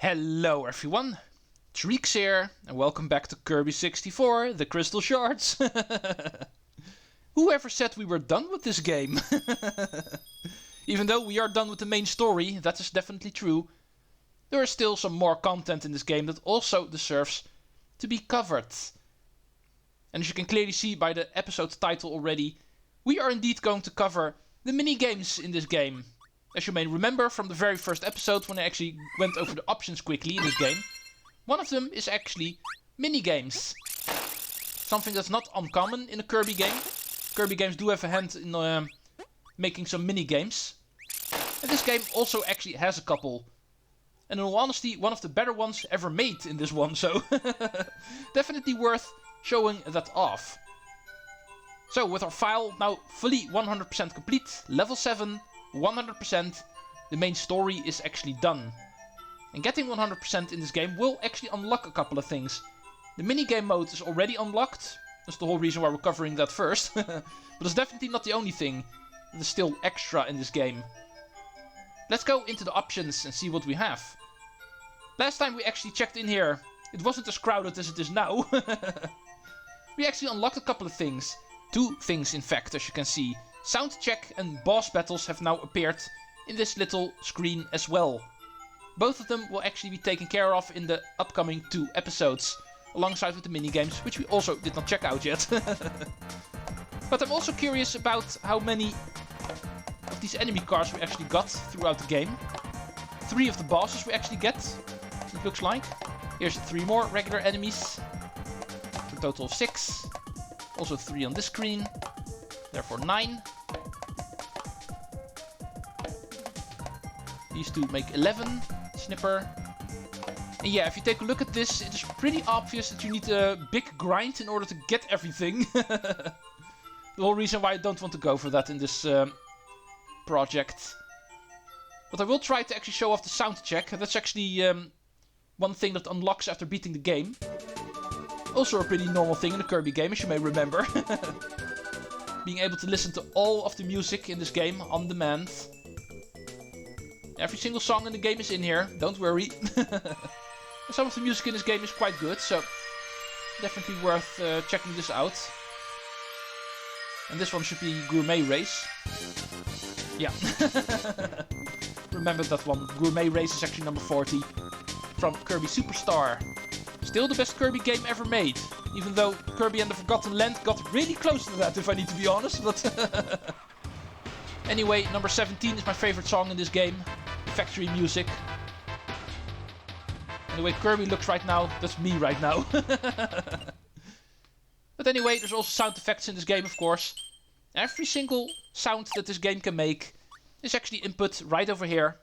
Hello everyone, Treecks here, and welcome back to Kirby 64, the Crystal Shards. Whoever said we were done with this game? Even though we are done with the main story, that is definitely true. There is still some more content in this game that also deserves to be covered. And as you can clearly see by the episode title already, we are indeed going to cover the mini-games in this game. As you may remember from the very first episode when I actually went over the options quickly in this game, one of them is actually mini-games. Something that's not uncommon in a Kirby game. Kirby games do have a hand in making some mini-games. And this game also actually has a couple. And in all honesty, one of the better ones ever made in this one, so definitely worth showing that off. So with our file now fully 100% complete, level 7, 100%, the main story is actually done. And getting 100% in this game will actually unlock a couple of things. The minigame mode is already unlocked. That's the whole reason why we're covering that first. But it's definitely not the only thing that is still extra in this game. Let's go into the options and see what we have. Last time we actually checked in here, it wasn't as crowded as it is now. We actually unlocked a couple of things. 2 things in fact, as you can see. Sound check and boss battles have now appeared in this little screen as well. Both of them will actually be taken care of in the upcoming 2 episodes, alongside with the minigames, which we also did not check out yet. But I'm also curious about how many of these enemy cars we actually got throughout the game. 3 of the bosses we actually get, it looks like. Here's 3 more regular enemies, for a total of 6. Also 3 on this screen, therefore 9. These 2 make 11. Snipper. And yeah, if you take a look at this, it is pretty obvious that you need a big grind in order to get everything. The whole reason why I don't want to go for that in this project. But I will try to actually show off the sound check. That's actually one thing that unlocks after beating the game. Also a pretty normal thing in a Kirby game, as you may remember. Being able to listen to all of the music in this game on demand. Every single song in the game is in here, don't worry. Some of the music in this game is quite good, so definitely worth checking this out. And this one should be Gourmet Race. Yeah. Remember that one. Gourmet Race is actually number 40 from Kirby Superstar. Still the best Kirby game ever made. Even though Kirby and the Forgotten Land got really close to that, if I need to be honest. But anyway, number 17 is my favorite song in this game. Factory music. And the way Kirby looks right now, that's me right now. But anyway, there's also sound effects in this game, of course. Every single sound that this game can make is actually input right over here.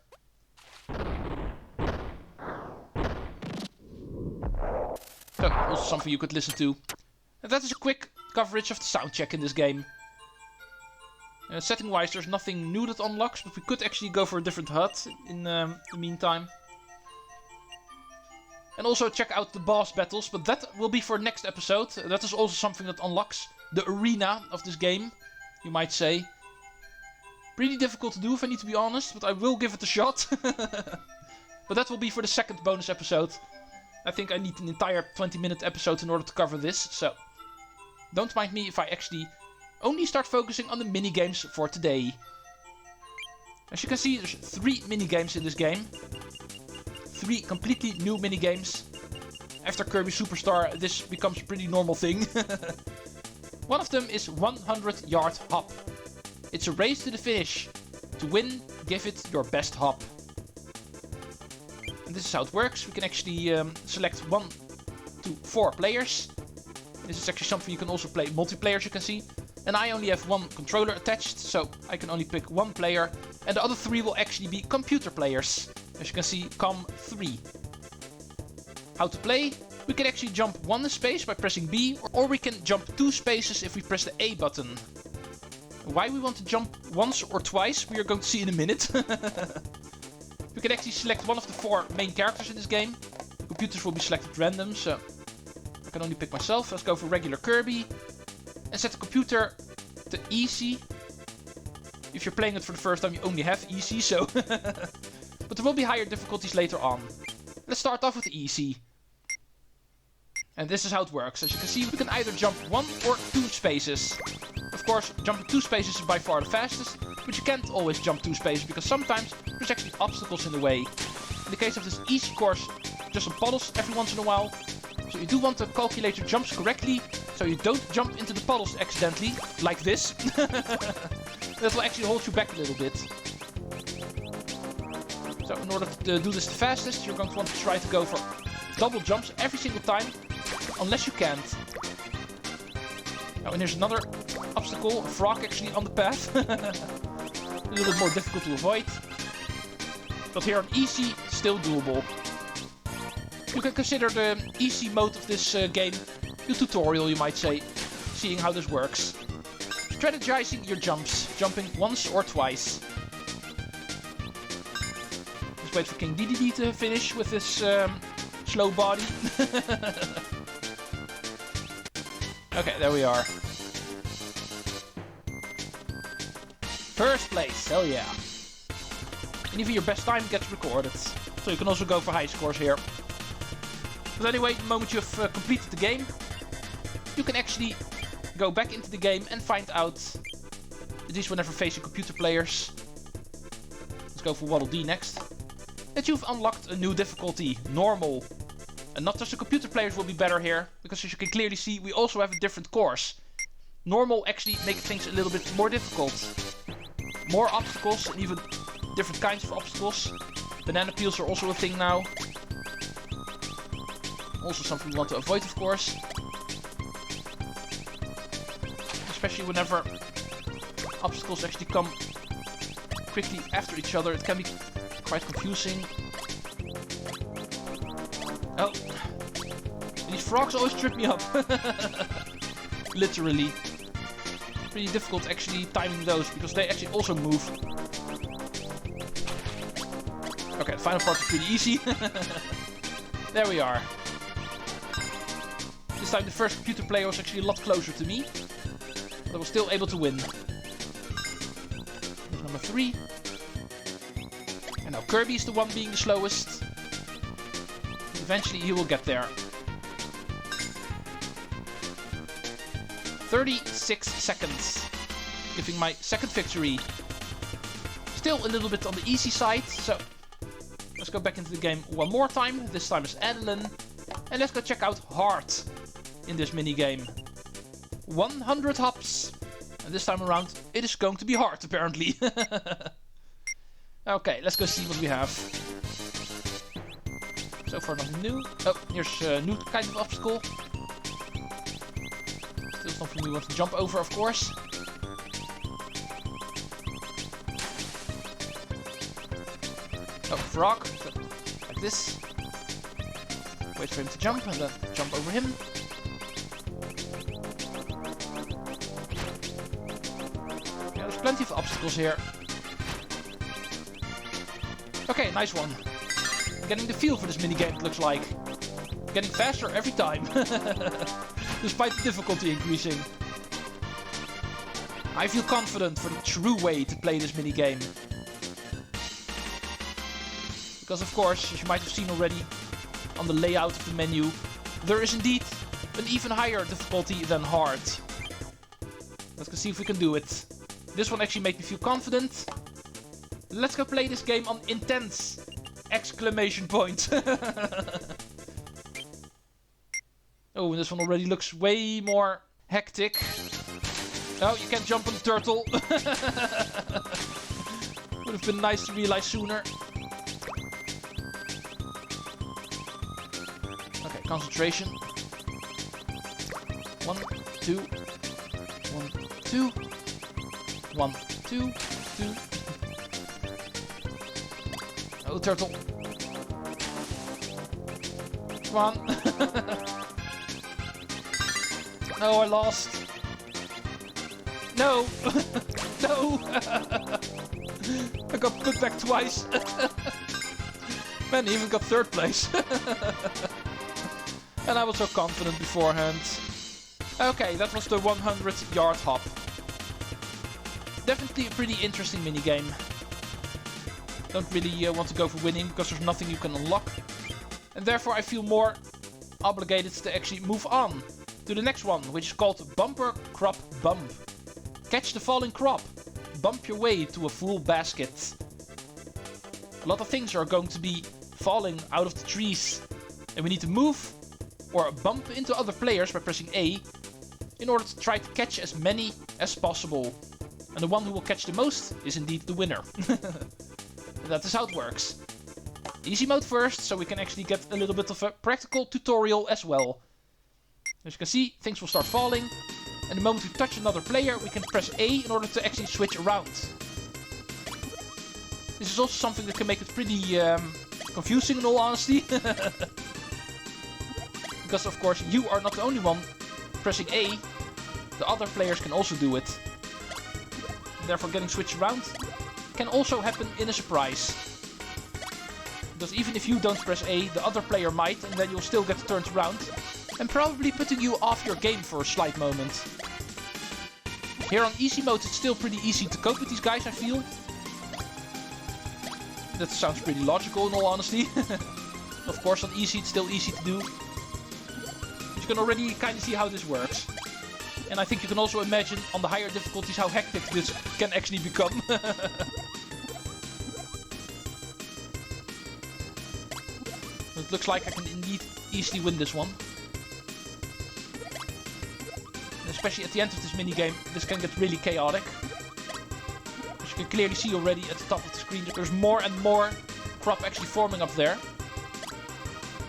So, also something you could listen to. And that is a quick coverage of the sound check in this game. Setting wise, there's nothing new that unlocks, but we could actually go for a different HUD in the meantime. And also check out the boss battles, but that will be for next episode. That is also something that unlocks the arena of this game, you might say. Pretty difficult to do if I need to be honest, but I will give it a shot. But that will be for the second bonus episode. I think I need an entire 20-minute episode in order to cover this, so don't mind me if I actually only start focusing on the minigames for today. As you can see, there's 3 minigames in this game. 3 completely new minigames. After Kirby Superstar, this becomes a pretty normal thing. One of them is 100-yard hop. It's a race to the finish. To win, give it your best hop. And this is how it works. We can actually select 1 to 4 players. This is actually something you can also play multiplayer, as you can see. And I only have 1 controller attached, so I can only pick 1 player. And the other 3 will actually be computer players. As you can see, COM3. How to play? We can actually jump 1 space by pressing B, or we can jump 2 spaces if we press the A button. Why we want to jump once or twice, we are going to see in a minute. We can actually select 1 of the 4 main characters in this game. Computers will be selected random, so I can only pick myself. Let's go for regular Kirby. And set the computer to easy. If you're playing it for the first time, you only have easy, so... But there will be higher difficulties later on. Let's start off with easy. And this is how it works. As you can see, we can either jump 1 or 2 spaces. Of course, jumping 2 spaces is by far the fastest, but you can't always jump 2 spaces because sometimes there's actually obstacles in the way. In the case of this easy course, just some puddles every once in a while. So you do want to calculate your jumps correctly, so you don't jump into the puddles accidentally, like this. That will actually hold you back a little bit. So in order to do this the fastest, you're going to want to try to go for double jumps every single time, unless you can't. Oh, and here's another obstacle, a frog actually on the path. A little bit more difficult to avoid. But here on easy, still doable. You can consider the easy mode of this game your tutorial, you might say, seeing how this works. Strategizing your jumps, jumping once or twice. Just wait for King DDD to finish with this slow body. Okay, there we are. First place, hell yeah. And even your best time gets recorded. So you can also go for high scores here. But anyway, the moment you've completed the game, you can actually go back into the game and find out, at least whenever facing computer players, let's go for Waddle Dee next, that you've unlocked a new difficulty, normal. And not just the computer players will be better here, because as you can clearly see, we also have a different course. Normal actually makes things a little bit more difficult. More obstacles, and even different kinds of obstacles. Banana peels are also a thing now. Also something we want to avoid, of course. Especially whenever obstacles actually come quickly after each other, it can be quite confusing. Oh, these frogs always trip me up. Literally. Pretty difficult actually timing those because they actually also move. Okay, the final part is pretty easy. There we are. This time the first computer player was actually a lot closer to me. But I was still able to win. Here's number 3. And now Kirby is the one being the slowest. Eventually he will get there. 36 seconds. Giving my second victory. Still a little bit on the easy side, so let's go back into the game one more time. This time as Adeline. And let's go check out hard in this mini game. 100 hops. And this time around it is going to be hard apparently. Okay, let's go see what we have. So far nothing new. Oh, here's a new kind of obstacle. Still something we want to jump over, of course. Oh, frog. So, like this. Wait for him to jump and then jump over him. Yeah, there's plenty of obstacles here. Okay, nice one. I'm getting the feel for this minigame, it looks like. Getting faster every time. Despite the difficulty increasing. I feel confident for the true way to play this minigame. Because of course, as you might have seen already on the layout of the menu, there is indeed an even higher difficulty than hard. Let's go see if we can do it. This one actually made me feel confident. Let's go play this game on intense! Exclamation point! Oh, and this one already looks way more hectic. Oh, you can't jump on the turtle. Would have been nice to realize sooner. Okay, concentration. 1, 2. 1, 2. 1, 2. 2. Oh, turtle. Come on. No, I lost. No. No. I got put back twice. Man, I even got third place. And I was so confident beforehand. Okay, that was the 100-yard hop. Definitely a pretty interesting minigame. Don't really want to go for winning because there's nothing you can unlock. And therefore I feel more obligated to actually move on to the next one, which is called Bumper Crop Bump. Catch the falling crop. Bump your way to a full basket. A lot of things are going to be falling out of the trees. And we need to move or bump into other players by pressing A in order to try to catch as many as possible. And the one who will catch the most is indeed the winner. That is how it works. Easy mode first, so we can actually get a little bit of a practical tutorial as well. As you can see, things will start falling. And the moment we touch another player, we can press A in order to actually switch around. This is also something that can make it pretty confusing in all honesty. Because of course you are not the only one pressing A. The other players can also do it. And therefore getting switched around can also happen in a surprise. Because even if you don't press A, the other player might, and then you'll still get turned around. And probably putting you off your game for a slight moment. Here on easy mode it's still pretty easy to cope with these guys, I feel. That sounds pretty logical in all honesty. Of course on easy it's still easy to do. But you can already kind of see how this works. And I think you can also imagine on the higher difficulties how hectic this can actually become. It looks like I can indeed easily win this one. Especially at the end of this minigame, this can get really chaotic. As you can clearly see already at the top of the screen, there's more and more crop actually forming up there.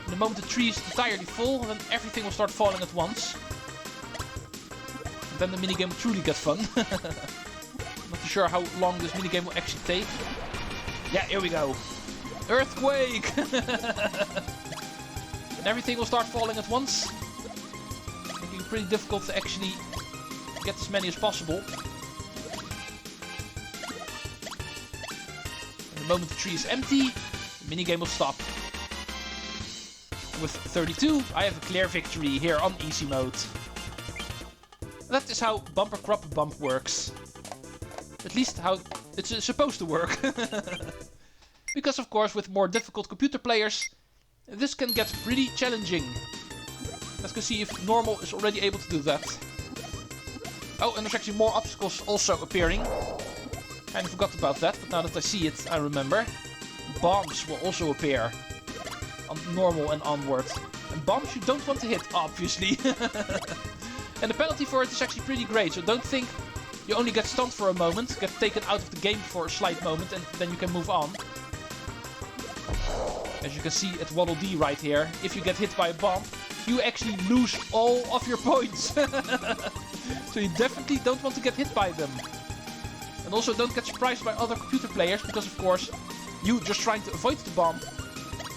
And the moment the tree is entirely full, then everything will start falling at once. And then the minigame will truly get fun. Not too sure how long this minigame will actually take. Yeah, here we go. Earthquake! And everything will start falling at once. Making it pretty difficult to actually get as many as possible. And the moment the tree is empty, the minigame will stop. And with 32, I have a clear victory here on easy mode. That is how Bumper Crop Bump works. At least how it's supposed to work. Because of course with more difficult computer players, this can get pretty challenging. Let's go see if normal is already able to do that. Oh, and there's actually more obstacles also appearing. Kind of forgot about that, but now that I see it, I remember. Bombs will also appear on normal and onward. And bombs you don't want to hit, obviously. And the penalty for it is actually pretty great, so don't think you only get stunned for a moment, get taken out of the game for a slight moment, and then you can move on. As you can see at Waddle Dee right here, if you get hit by a bomb, you actually lose all of your points. So you definitely don't want to get hit by them. And also don't get surprised by other computer players, because of course, you just trying to avoid the bomb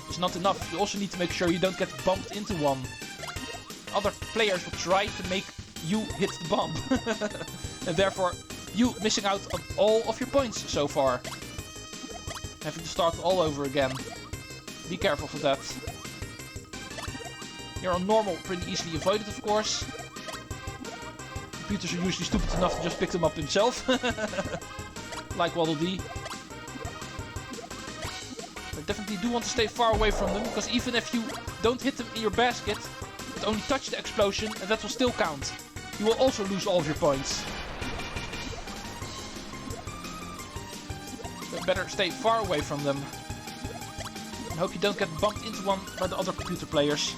is not enough. You also need to make sure you don't get bumped into one. Other players will try to make you hit the bomb. And therefore, you missing out on all of your points so far. Having to start all over again. Be careful for that. Here on normal, pretty easily avoided, of course. Computers are usually stupid enough to just pick them up himself. Like Waddle Dee. I definitely do want to stay far away from them, because even if you don't hit them in your basket, but only touch the explosion, and that will still count. You will also lose all of your points. So better stay far away from them. I hope you don't get bumped into one by the other computer players.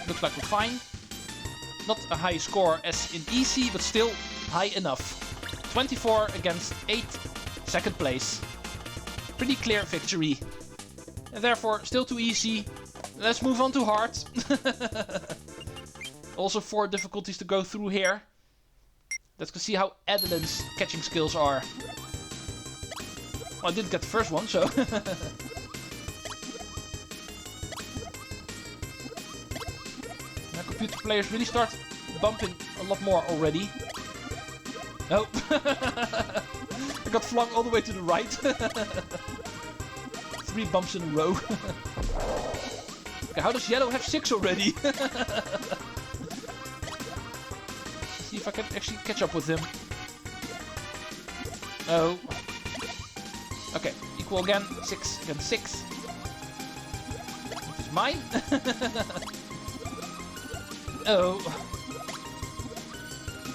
Looks like we're fine. Not a high score as in easy, but still high enough. 24 against 8, second place. Pretty clear victory. And therefore, still too easy. Let's move on to hard. Also 4 difficulties to go through here. Let's go see how Adeline's catching skills are. Well, I didn't get the first one, so... Now computer players really start bumping a lot more already. No. I got flung all the way to the right. 3 bumps in a row. Okay, how does Yellow have 6 already? See if I can actually catch up with him. Oh. Okay, equal again. 6 against 6. This is mine. Oh.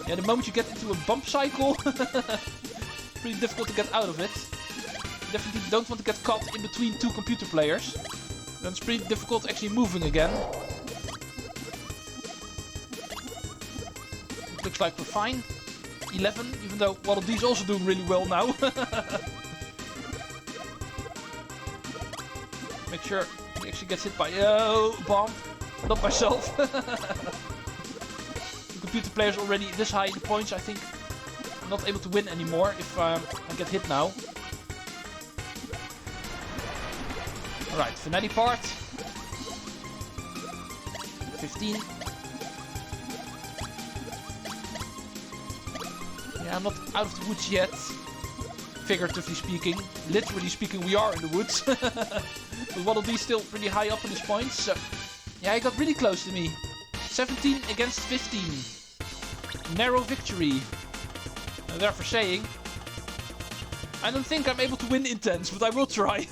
Yeah, the moment you get into a bump cycle, pretty difficult to get out of it. You definitely don't want to get caught in between two computer players. Then it's pretty difficult actually moving again. Looks like we're fine. 11, even though one of these also doing really well now. Make sure he actually gets hit by... Oh, bomb. Not myself. The computer players already this high in the points. I think I'm not able to win anymore if I get hit now. Alright, finale part. 15. Yeah, I'm not out of the woods yet. Figuratively speaking. Literally speaking, we are in the woods. But one of these still pretty high up in his points. So, yeah, he got really close to me. 17 against 15. Narrow victory. Therefore saying, I don't think I'm able to win Intense, but I will try.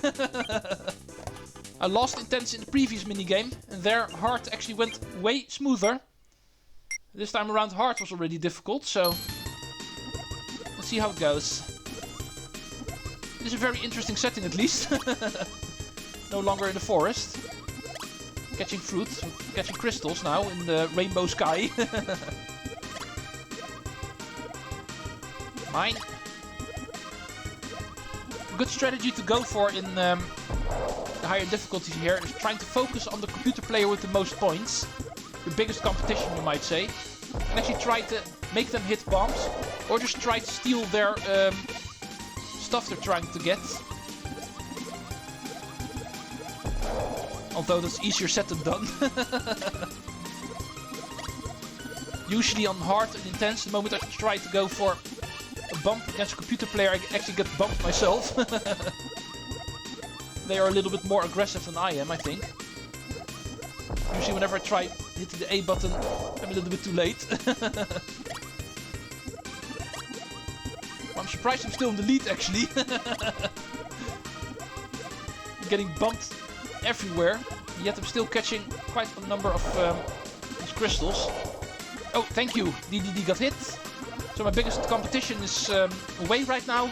I lost Intense in the previous minigame, and there Hard actually went way smoother. This time around Hard was already difficult, so let's see how it goes. This is a very interesting setting at least. No longer in the forest. Catching fruit, catching crystals now in the rainbow sky. Mine. A good strategy to go for in the higher difficulties here is trying to focus on the computer player with the most points. The biggest competition, you might say. And actually try to make them hit bombs. Or just try to steal their stuff they're trying to get. Although that's easier said than done. Usually on Hard and Intense, the moment I try to go for a bump against a computer player, I actually get bumped myself. They are a little bit more aggressive than I am, I think. Usually whenever I try hitting the A button, I'm a little bit too late. I'm surprised I'm still in the lead, actually. I'm getting bumped everywhere, yet I'm still catching quite a number of these crystals. Oh, thank you. DDD got hit. So my biggest competition is away right now.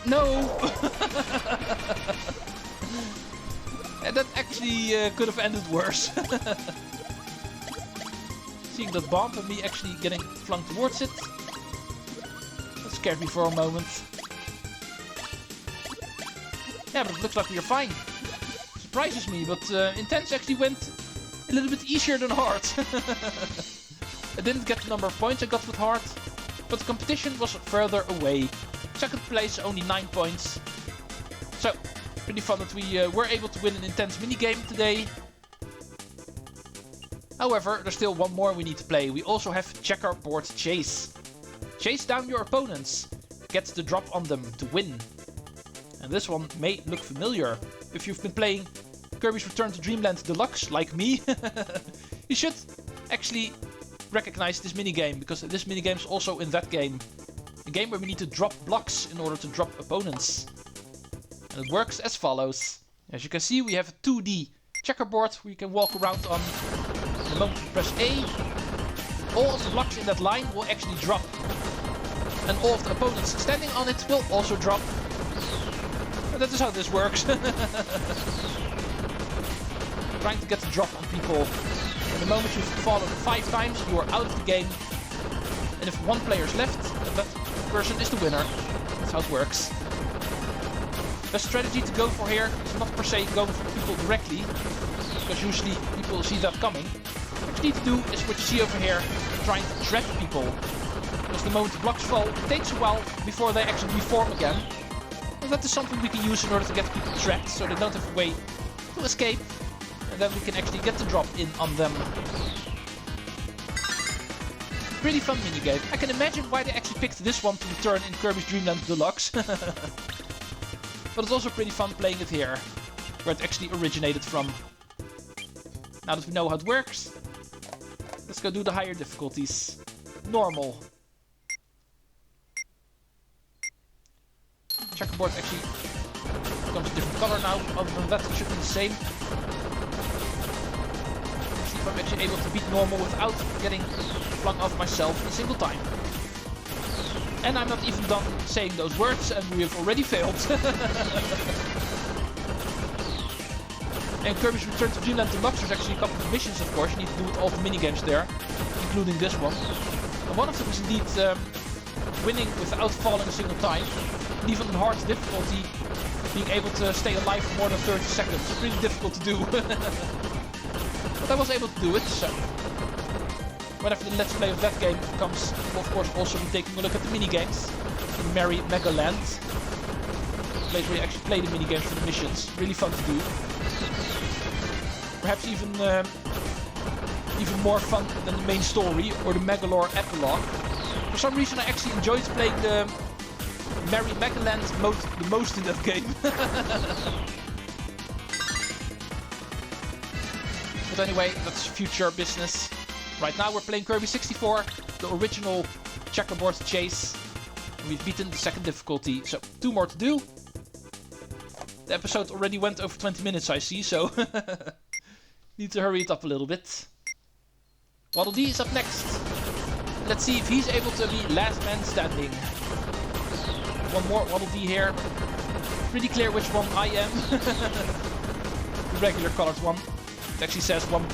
No! And that actually could have ended worse. Seeing that bomb and me actually getting flung towards it. That scared me for a moment. Yeah, but it looks like we are fine. Surprises me, but Intense actually went a little bit easier than Hard. I didn't get the number of points I got with Hard, but the competition was further away. Second place, only 9 points. So, pretty fun that we were able to win an Intense minigame today. However, there's still one more we need to play. We also have Checkerboard Chase. Chase down your opponents. Get the drop on them to win. And this one may look familiar. If you've been playing Kirby's Return to Dream Land Deluxe, like me, you should actually recognize this minigame, because this minigame is also in that game. A game where we need to drop blocks in order to drop opponents. And it works as follows. As you can see, we have a 2D checkerboard where you can walk around on. The moment you press A, all of the blocks in that line will actually drop. And all of the opponents standing on it will also drop. And that is how this works. Trying to get the drop on people. And the moment you've fallen 5 times, you are out of the game. And if one player is left, that person is the winner. That's how it works. The strategy to go for here is not per se going for people directly, because usually people see that coming. What you need to do is what you see over here, trying to trap people. Because the moment the blocks fall, it takes a while before they actually reform again. And that is something we can use in order to get people trapped, so they don't have a way to escape. And then we can actually get the drop in on them. Pretty fun minigame. I can imagine why they actually picked this one to return in Kirby's Dream Land Deluxe. But it's also pretty fun playing it here, where it actually originated from. Now that we know how it works, let's go do the higher difficulties. Normal. checkerboard actually becomes a different color now. Other than that, it should be the same. Let's see if I'm actually able to beat normal without getting flung off myself a single time. And I'm not even done saying those words, and we have already failed. And Kirby's Return to Dream Land Deluxe, there's actually a couple of missions, of course. You need to do with all the minigames there, including this one. And one of them is indeed winning without falling a single time. And even on hard difficulty, being able to stay alive for more than 30 seconds. It's really difficult to do. But I was able to do it, so whenever the Let's Play of that game comes, we'll of course also be taking a look at the minigames in Merry Mega Land. A place where you actually play the minigames for the missions. Really fun to do. Perhaps even more fun than the main story or the Megalore epilogue. For some reason I actually enjoyed playing the Merry Mega Land mode the most in that game. But anyway, that's future business. Right now we're playing Kirby 64, the original checkerboard chase. And we've beaten the second difficulty, so 2 more to do. The episode already went over 20 minutes, I see, so need to hurry it up a little bit. Waddle Dee is up next. Let's see if he's able to be last man standing. One more Waddle Dee here. Pretty clear which one I am. The regular colored one. It actually says 1P.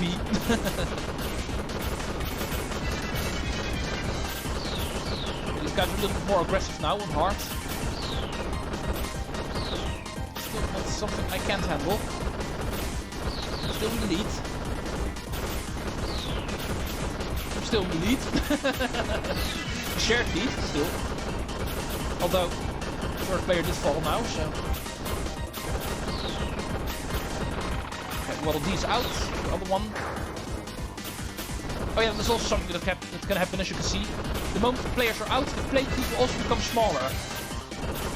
These guys are a little bit more aggressive now on hard. Still not something I can't handle. Still in the lead. I'm still in the lead. Shared lead, still. Although, the third player did fall now, so... Okay, Waddle Dee's out. The other one. Oh yeah, there's also something that can happen, as you can see. The moment the players are out, the playing field will also become smaller,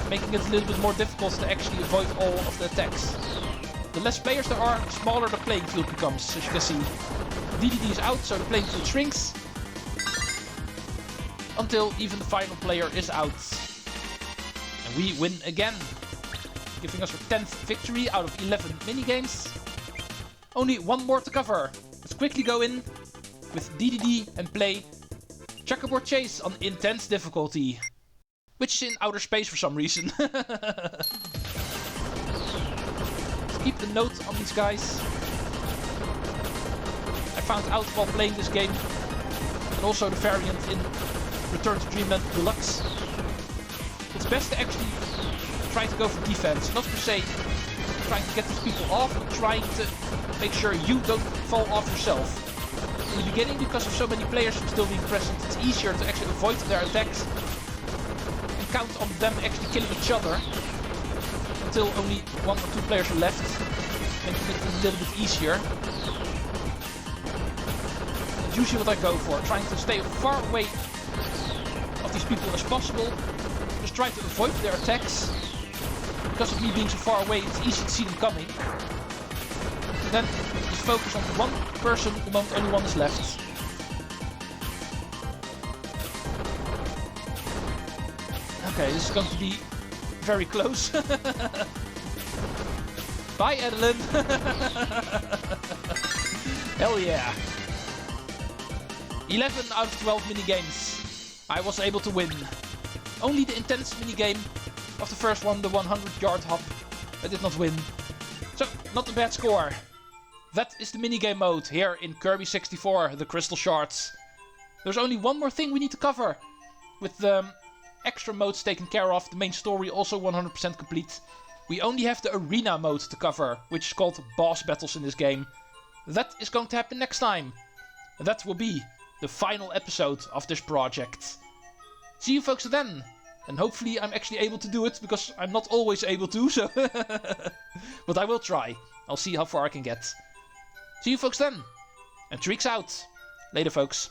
making it a little bit more difficult to actually avoid all of the attacks. The less players there are, the smaller the playing field becomes, as you can see. DDD is out, so the playing field shrinks. Until even the final player is out. And we win again. Giving us our 10th victory out of 11 minigames. Only 1 more to cover. Let's quickly go in with DDD and play Checkerboard Chase on intense difficulty. Which is in outer space for some reason. Keep the note on these guys. I found out while playing this game, and also the variant in Return to Dream Land Deluxe, it's best to actually try to go for defense, not per se trying to get these people off, but trying to make sure you don't fall off yourself. In the beginning, because of so many players still being present, it's easier to actually avoid their attacks and count on them actually killing each other until only 1 or 2 players are left, making it a little bit easier. That's usually what I go for, trying to stay far away of these people as possible. Just try to avoid their attacks. Because of me being so far away, it's easy to see them coming. And then just focus on one person the moment only one is left. Okay, this is going to be very close. Bye, Adeline! Hell yeah! 11 out of 12 minigames. I was able to win. Only the intense minigame of the first one, the 100-yard hop, I did not win. So, not a bad score. That is the minigame mode here in Kirby 64, the Crystal Shards. There's only one more thing we need to cover. With the extra modes taken care of, the main story also 100% complete. We only have the arena mode to cover, which is called boss battles in this game. That is going to happen next time. And that will be the final episode of this project. See you folks then. And hopefully I'm actually able to do it, because I'm not always able to, so... But I will try. I'll see how far I can get. See you folks then. And Treecks out. Later folks.